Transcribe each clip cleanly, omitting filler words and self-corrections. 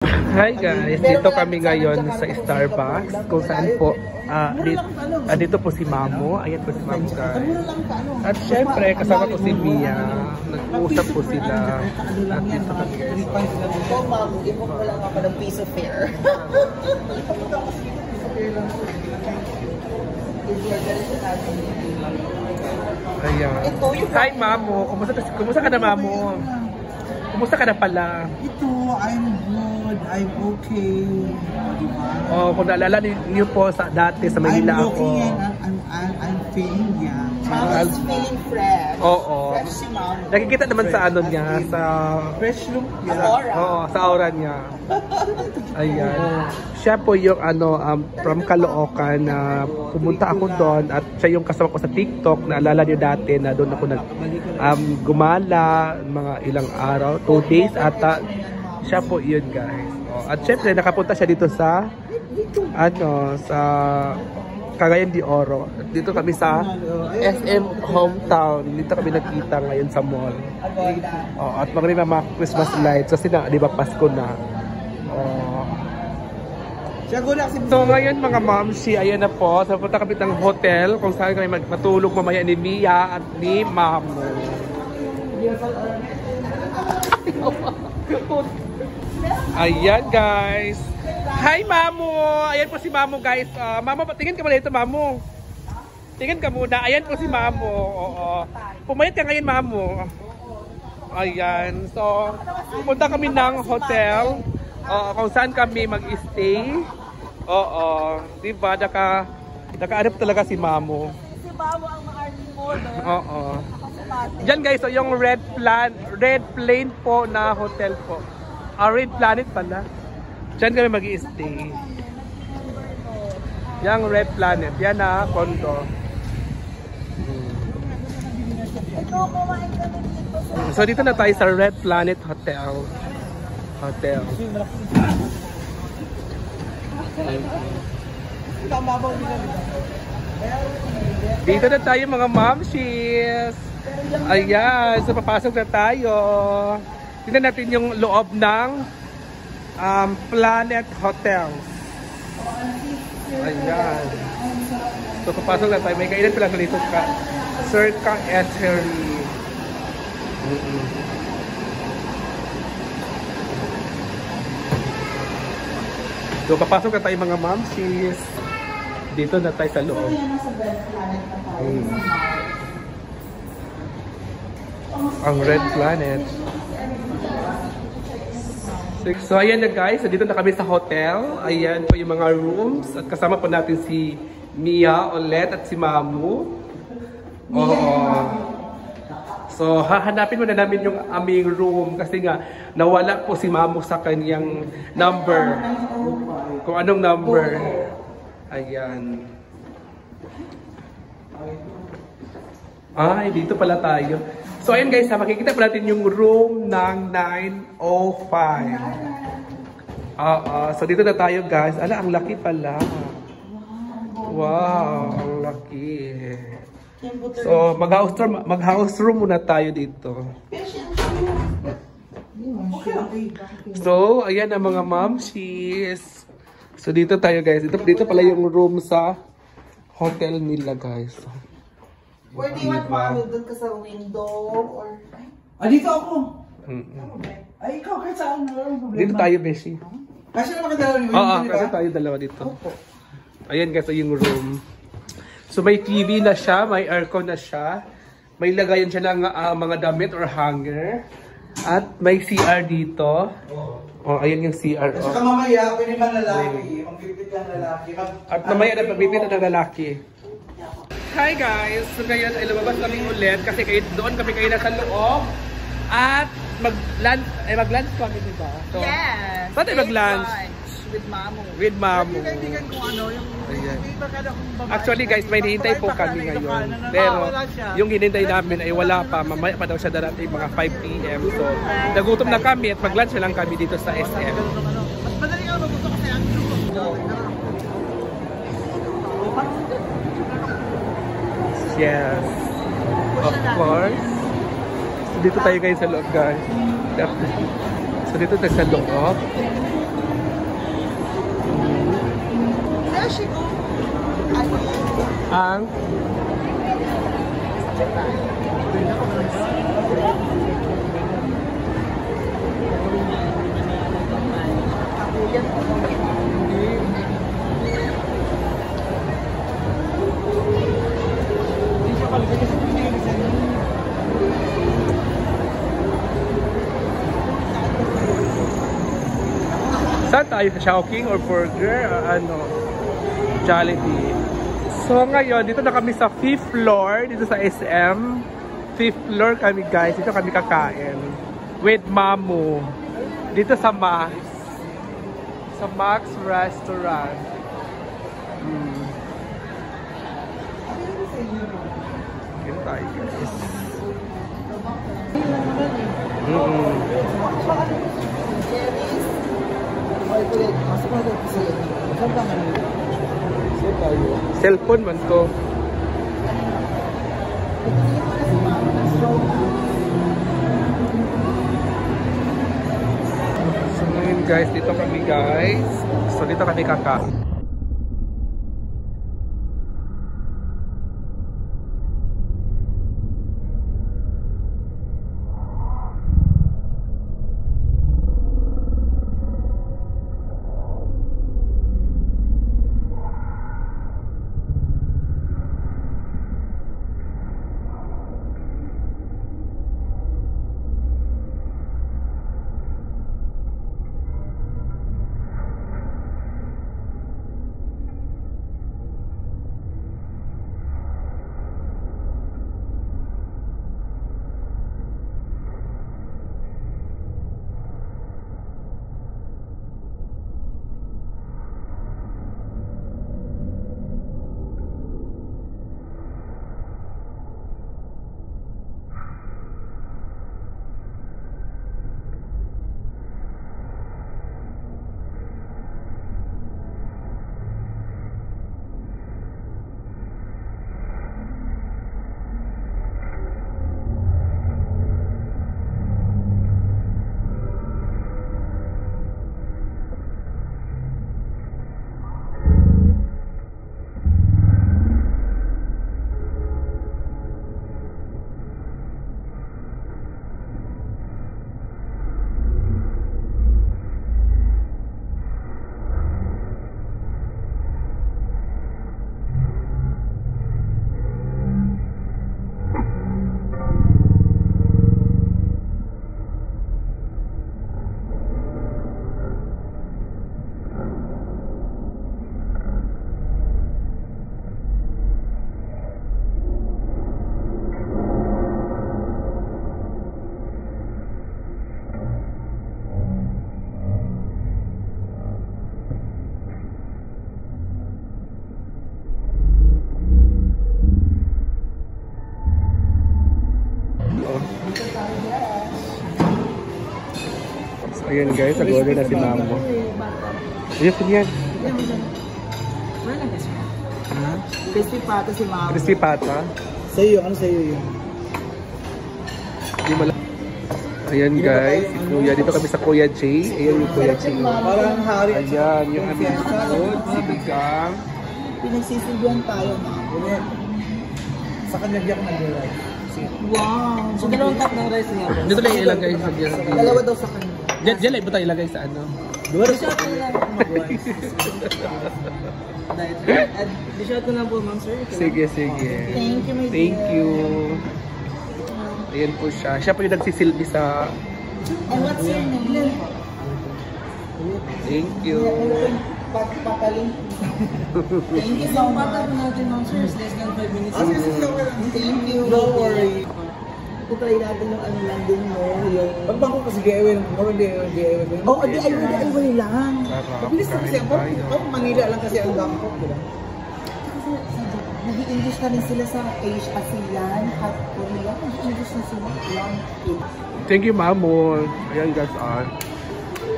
Hi guys, dito kami ngayon sa Starbucks kung saan po dito po si Mamo. Ayan po si Mamo guys. At syempre kasama po si Mia. Nag-uusap po sila. At dito kami guys. Oh Mamo, ipok mo lang ako ng piece of fare. Ayan. Hi Mamo, kumusta ka na Mamo? Kumusta ka na pala? Ito, I'm good, I'm okay. Oh, kung naalala niyo po sa dati sa Manila ako. I'm feeling young. Mama's feeling fresh. Oo. Fresh si Mamo. Nakikita naman sa ano niya, sa Fresh look Sa aura. Oo, sa aura niya. Ayan. Siya po yung from Caloocan na pumunta ako doon at siya yung kasama ko sa TikTok. Naalala niyo dati na doon ako gumala mga ilang araw, 2 days ata. Siya po yun guys. At syempre nakapunta siya dito sa sa Cagayan de Oro. Dito kami sa SM Hometown. Dito kami nakita ngayon sa mall. At mga Christmas lights kasi na, di ba, Pasko na. So ngayon mga mamsi, ayan na po. So punta kami ng hotel kung saan kami matulog mamaya ni Mia at ni Mamo. Ayan guys. Hi Mamo! Ayan po si Mamo guys. Mamo, tingin ka muna dito Mamo. Tingin ka muna. Ayan po si Mamo. Oo. Pumayat ka ngayon Mamo. Ayan. So, punta kami ng hotel. Kung saan kami mag-stay. Oo. Diba? Naka-arip talaga si Mamo. Si Mamo ang ma-army mode. Oo. Diyan guys, so yung red plane po na hotel po. Red Planet pala. Diyan kami mag-i-stay. Yang Red Planet. Yan na, condo. So dito na tayo sa Red Planet Hotel. Dito na tayo mga mamshis. Ayan, so papasok na tayo. Tingnan natin yung loob ng Planet Hotels. Ayan. So papasok na tayo. May kailan pala dito ka. Circa Eatery. So papasok na tayo mga mamsis. Dito na tayo sa loob. Ang Red Planet. So ayan na guys, so dito na kami sa hotel. Ayan po yung mga rooms. At kasama po natin si Mia ulit at si Mamu. So hahanapin muna namin yung aming room kasi nga nawala po si Mamu sa kanyang number. Kung anong number. Ayan. Ay, dito pala tayo. So ayan guys, makikita pa natin yung room ng 905. So dito na tayo guys. Ala, ang laki pala. Wow, ang laki. So mag-house room muna tayo dito. So ayan ang mga mamshis. So dito tayo guys. Dito pala yung room sa hotel nila guys. Pwede Mamo doon ka sa window or... dito ako. Ay, ikaw kahit saan mo. Dito tayo, Beshi. Kasi naman kadalawa ni Oo, kasi tayo dalawa dito. Ayan guys, yung room. So may TV na siya, may aircon na siya. May lagayan siya ng mga damit or hanger. At may CR dito. Ayan yung CR. Kasi mamaya, pwede man lalaki. Magpipit lang lalaki. At mamaya na pagpipit ng lalaki. Hi guys! So ngayon ay lumabas kami ulit kasi doon kami kayo nasa loob. At mag-lunch kami, diba? So, yes! Saan tayo mag-lunch? With Mamo. With Mamo. Kaibigan ko yung... Actually guys, may hinihintay po kami ngayon. Pero yung hinihintay namin ay wala pa. Mamaya pa daw siya darating mga 5 PM. So nagutom na kami at mag-lunch na lang kami dito sa SM. Mas madali nga magutom kasi ang Yes. Of course. So dito tayo guys sa loob guys. So dito tayo sa loob. Beshi ko. Ano? Ang saan tayo? Sa Chowking or Burger? Ano? Jollibee. So ngayon, dito na kami sa 5th floor, dito sa SM. 5th floor kami guys, dito kami kakain. With Mamu. Dito sa Max. Sa Max Restaurant. Dito tayo guys. Cellphone man to. So ngayon guys, dito kami guys. So dito kami kakain. Ayan guys, nag-order na si Mamo. Ayun po yan. Crispy pata si Mama. Crispy pata. Sa'yo, ano sa'yo yun? Ayan guys, si Kuya. Dito kami sa Kuya J. Ayan yung Kuya J. Parang hari. Ayan, yung aming food. Sinigang. Pinagsisilbihan tayo, Mama. Sa kanya biyak nag-rice. Wow! So, dalawang cup ng rice niya po. Dito lang ilagay sa Dalawa daw sa kanya. Diyan lang ito ilagay sa ano. Di-shot ko lang po mag-rice. Di-shot ko lang po, ma'am, sir. Sige, sige. Thank you, my dear. Thank you. Ayan po siya. Siya po yung nagsisilbi sa... And what's your name? Thank you. Pataling. Thank you so Yung much. pata po natin, ma'am, sir, is less than 5 minutes. Thank you. Don't worry. Itry natin yung ano lang din mo, yung... Pagbango kasi DIY, more DIY. Oo, DIY lang. Mabilis na kasi ako, Manila lang kasi ang Bangkok, di ba? Kasi nag-i-English na rin sila sa Asia, ASEAN, at Korea. Nag-i-English na sila. Long kids. Thank you, Mamo. Ayan guys,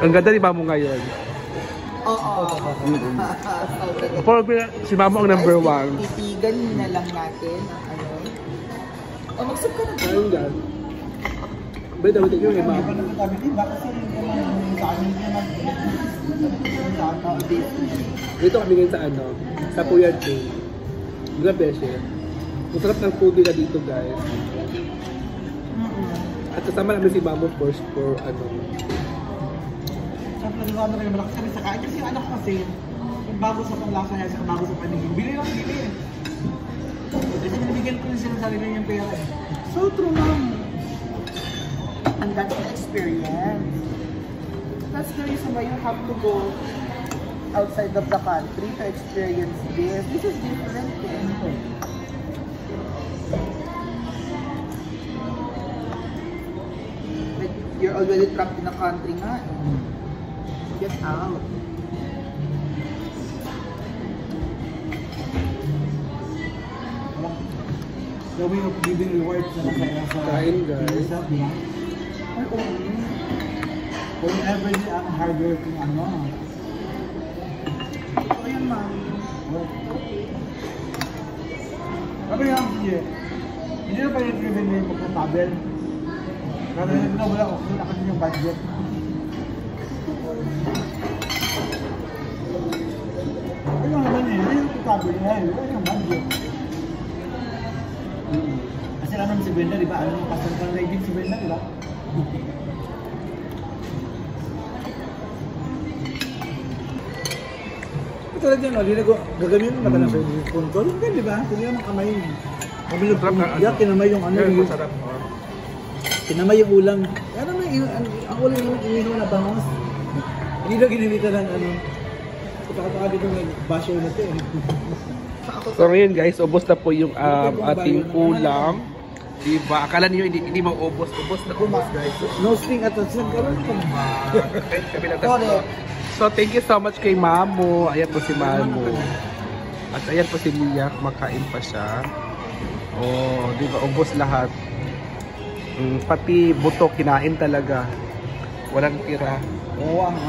ang ganda ni Mamo ngayon. Oo. Si Mamo ang number 1. Titigan na lang natin. Ano? O, mag-sub ka na. Ayun guys. Bait yung Mamo. Kami din, baka kasi yung sa amin naman. Oo, beef. Dito kami ngayon sa ano, sa Puyat King. Mga beshe. Masarap ng food nila dito guys. At kasama namin si Mamo first for ano. Siyempre, di ba ano rin malakas kami sa kain? Kasi yung anak ko kasi, yung bago sa panglasa niya, saka bago sa paningin, bili lang bili eh. Kasi binibigyan ko rin sila ng sarili niyang pera eh. So true, ma'am. And that's an experience. That's the reason why you have to go outside of the country to experience this. This is different. Like, you're already trapped in a country nga. Get out. The way of giving rewards na nasa Kain, guys. sa di ba? Ay, oo. Whenever ang hardworking ano. Ito yan, ma'am. Sabi nga, sige, hindi na pa yung driven na yung pagkatabel. Kasi na wala ko, wala kasi yung budget. Ano naman eh, hindi yung pagkatabel niya eh, wala yung budget. Kasi alam si Brenda, di ba? Alam mo, pasal ka na din si Brenda, di ba? Talaga no, gagawin mo na sa control, di ba? Hindi naman kamay. Kami yung kinamay yung ano, yung kinamay yung ulam. Ano na, ang ulam yung inihaw na bangos. Hindi na ginamitan ng ano. Pagkakatawa dito may basher na ito eh. So ngayon guys, ubos na po yung ating ulam. Diba? Akala niyo hindi maubos. Ubos na ubos guys. No string attached. Nagkaroon ko. Kami lang tatlo. So thank you so much kay Mamo. Ayan po si Mamo. At ayan po si Mia. Kumakain pa siya. Oh, di ba? Ubos lahat. Pati buto kinain talaga. Walang tira. Oo, ang